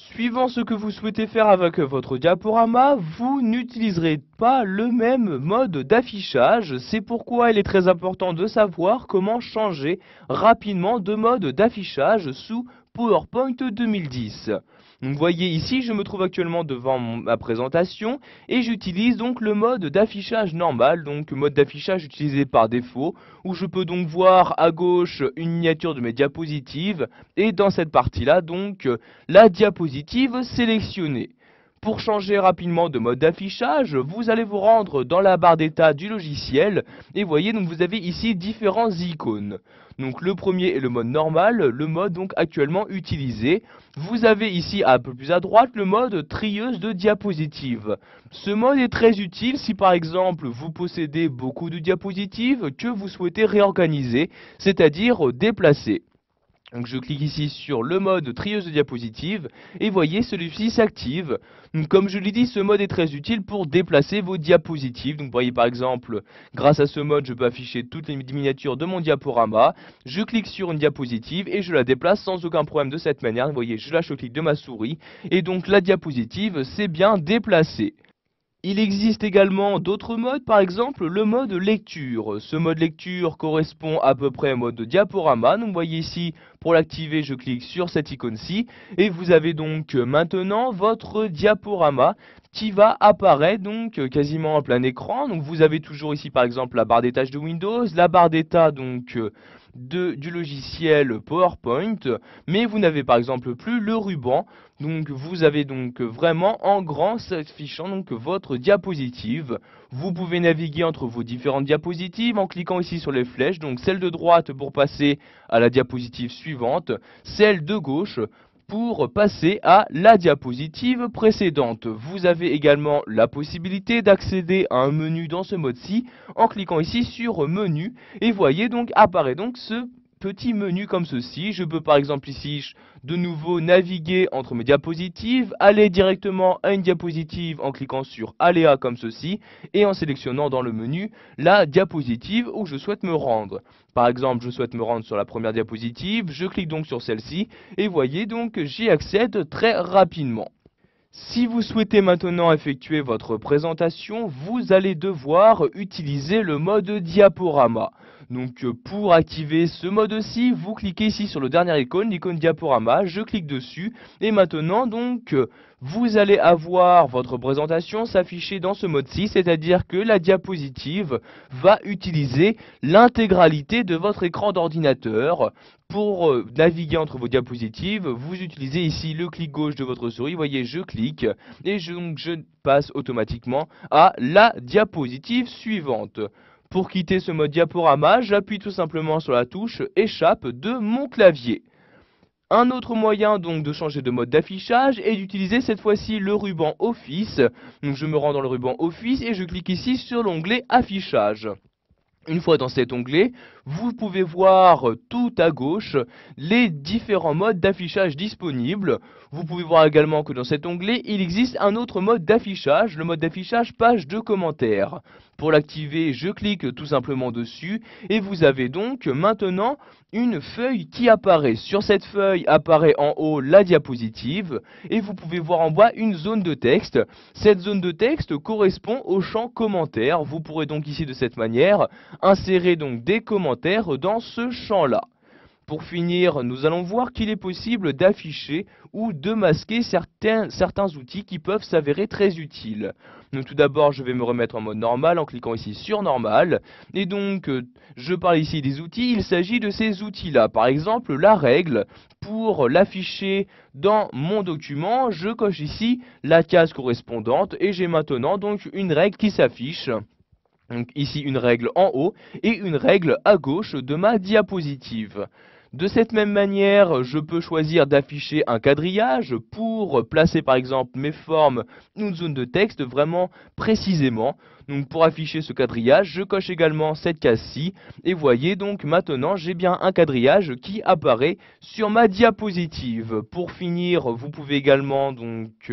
Suivant ce que vous souhaitez faire avec votre diaporama, vous n'utiliserez pas le même mode d'affichage. C'est pourquoi il est très important de savoir comment changer rapidement de mode d'affichage sous PowerPoint 2010. Donc, vous voyez ici, je me trouve actuellement devant ma présentation et j'utilise donc le mode d'affichage normal, donc mode d'affichage utilisé par défaut, où je peux donc voir à gauche une miniature de mes diapositives et dans cette partie-là donc la diapositive sélectionnée. Pour changer rapidement de mode d'affichage, vous allez vous rendre dans la barre d'état du logiciel et voyez donc vous avez ici différents icônes. Donc le premier est le mode normal, le mode donc actuellement utilisé. Vous avez ici un peu plus à droite le mode trieuse de diapositives. Ce mode est très utile si par exemple vous possédez beaucoup de diapositives que vous souhaitez réorganiser, c'est-à-dire déplacer. Donc je clique ici sur le mode trieuse de diapositives et voyez celui-ci s'active. Comme je l'ai dit, ce mode est très utile pour déplacer vos diapositives. Donc vous voyez par exemple, grâce à ce mode, je peux afficher toutes les miniatures de mon diaporama. Je clique sur une diapositive et je la déplace sans aucun problème de cette manière. Vous voyez, je lâche le clic de ma souris et donc la diapositive s'est bien déplacée. Il existe également d'autres modes, par exemple le mode lecture. Ce mode lecture correspond à peu près au mode de diaporama. Donc vous voyez ici, pour l'activer, je clique sur cette icône-ci. Et vous avez donc maintenant votre diaporama qui va apparaître donc quasiment en plein écran. Donc vous avez toujours ici par exemple la barre d'état de Windows, la barre d'état donc du logiciel PowerPoint, mais vous n'avez par exemple plus le ruban. Donc vous avez donc vraiment en grand s'affichant donc votre diapositive. Vous pouvez naviguer entre vos différentes diapositives en cliquant ici sur les flèches. Donc celle de droite pour passer à la diapositive suivante, celle de gauche pour passer à la diapositive précédente. Vous avez également la possibilité d'accéder à un menu dans ce mode-ci en cliquant ici sur menu et voyez donc apparaît donc ce petit menu comme ceci. Je peux par exemple ici de nouveau naviguer entre mes diapositives, aller directement à une diapositive en cliquant sur Aléa comme ceci et en sélectionnant dans le menu la diapositive où je souhaite me rendre. Par exemple, je souhaite me rendre sur la première diapositive, je clique donc sur celle-ci et voyez donc j'y accède très rapidement. Si vous souhaitez maintenant effectuer votre présentation, vous allez devoir utiliser le mode diaporama. Donc pour activer ce mode-ci, vous cliquez ici sur le dernier icône, l'icône diaporama, je clique dessus et maintenant donc vous allez avoir votre présentation s'afficher dans ce mode-ci, c'est-à-dire que la diapositive va utiliser l'intégralité de votre écran d'ordinateur. Pour naviguer entre vos diapositives, vous utilisez ici le clic gauche de votre souris, voyez je clique et je passe automatiquement à la diapositive suivante. Pour quitter ce mode diaporama, j'appuie tout simplement sur la touche échappe de mon clavier. Un autre moyen donc de changer de mode d'affichage est d'utiliser cette fois-ci le ruban Office. Donc je me rends dans le ruban Office et je clique ici sur l'onglet affichage. Une fois dans cet onglet, vous pouvez voir tout à gauche les différents modes d'affichage disponibles. Vous pouvez voir également que dans cet onglet, il existe un autre mode d'affichage, le mode d'affichage page de commentaires. Pour l'activer, je clique tout simplement dessus et vous avez donc maintenant une feuille qui apparaît. Sur cette feuille apparaît en haut la diapositive et vous pouvez voir en bas une zone de texte. Cette zone de texte correspond au champ commentaires. Vous pourrez donc ici de cette manière insérer donc des commentaires dans ce champ-là. Pour finir, nous allons voir qu'il est possible d'afficher ou de masquer certains outils qui peuvent s'avérer très utiles. Donc tout d'abord, je vais me remettre en mode normal en cliquant ici sur normal. Et donc, je parle ici des outils, il s'agit de ces outils-là. Par exemple, la règle, pour l'afficher dans mon document, je coche ici la case correspondante et j'ai maintenant donc une règle qui s'affiche. Donc ici une règle en haut et une règle à gauche de ma diapositive. De cette même manière, je peux choisir d'afficher un quadrillage pour placer par exemple mes formes ou une zone de texte vraiment précisément. Donc pour afficher ce quadrillage, je coche également cette case-ci et voyez donc maintenant j'ai bien un quadrillage qui apparaît sur ma diapositive. Pour finir, vous pouvez également donc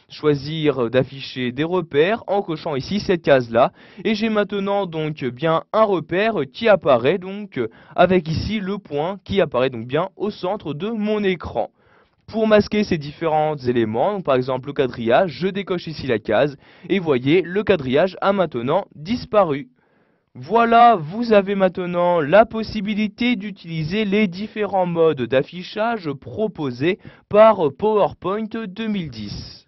choisir d'afficher des repères en cochant ici cette case-là et j'ai maintenant donc bien un repère qui apparaît donc avec ici le point qui apparaît donc bien au centre de mon écran. Pour masquer ces différents éléments, donc par exemple le quadrillage, je décoche ici la case et voyez, le quadrillage a maintenant disparu. Voilà, vous avez maintenant la possibilité d'utiliser les différents modes d'affichage proposés par PowerPoint 2010.